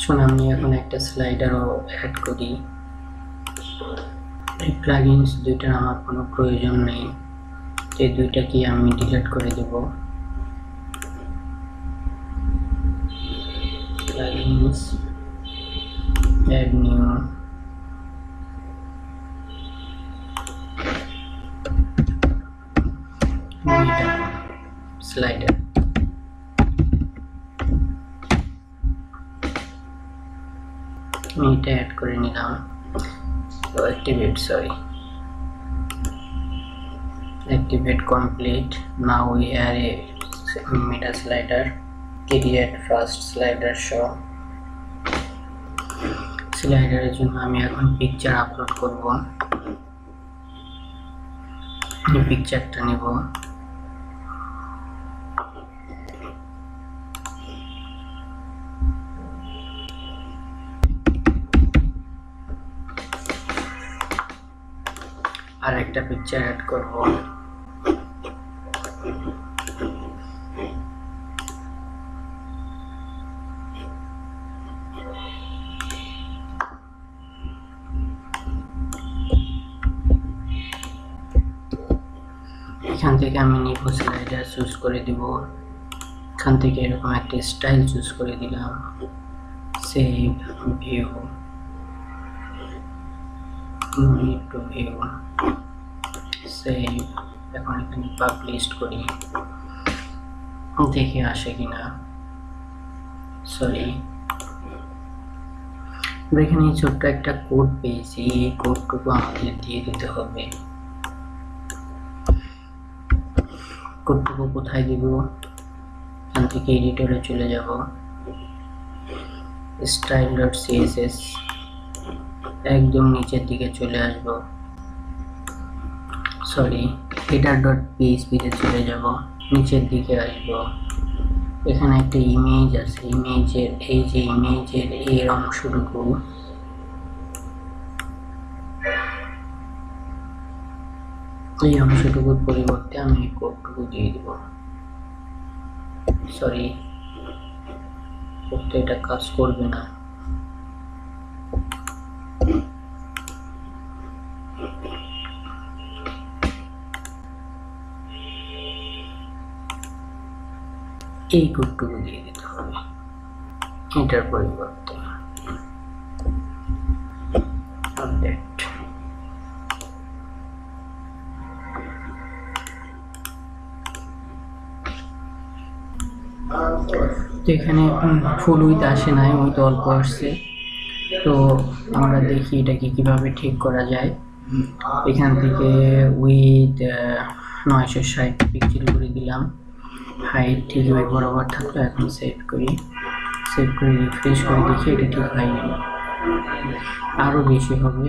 শুন, আমি এখন একটা স্লাইডারও অ্যাড করি। এই প্লাগইনস দুইটার আমার কোনো প্রয়োজন নেই, এই দুইটাকে আমি ডিলিট করে দেব। প্লাগইনস, অ্যাড নিউ, দুইটা স্লাইডার। আমি এটা অ্যাড করে নিলাম। তো activate complete. Now we have a meta slider. Create first slider show. স্লাইডারের জন্য আমি এখন পিকচার আপলোড করব। এই পিকচারটা নেব, আর একটা পিকচার অ্যাড করব। এখান থেকে আমি নিব স্লাইডার চুজ করে দিব। এখান থেকে এরকম একটা স্টাইল চুজ করে দিলাম। Save, view, need to view, save. এখন এখানে পাবলিশ করি, দেখে আসে কিনা। সরি, আমরা এখানে ছোট্ট একটা কোড পেয়েছি, এই কোডটুকু আমাদের দিয়ে দিতে হবে। কোডটুকু কোথায় দিব? এখান থেকে এডিটরে চলে যাব, style.css, একদম নিচের দিকে চলে আসব। সরি, header.php তে চলে যাব, নিচের দিকে আসব। এখানে একটা ইমেজ আছে, ইমেজের এই অংশটুকু এই অংশটুকুর পরিবর্তে আমি এই কোডটুকু দিয়ে দিব। সরি, করতে এটা কাজ করবে না। এই কোডটুকু দিয়ে দিতে হবে এটার পরিবর্তে। আপডেট। তো এখানে ফুল উইথ আসে নাই, উইথ অল্প আসছে। তো আমরা দেখি এটাকে কিভাবে ঠিক করা যায়। এখান থেকে উইথ 960 পিক্সেল করে দিলাম, হাইট ঠিক ওই বরাবর থাকলো। এখন সেভ করি, রিফ্রেশ করে দেখি এটা ঠিক হয় না, আরো বেশি হবে।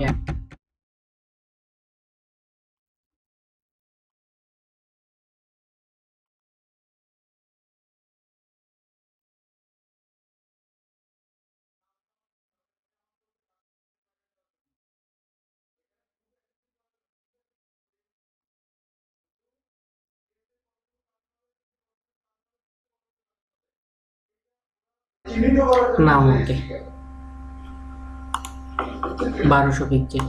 না, ওকে 1200 পিক্সেল।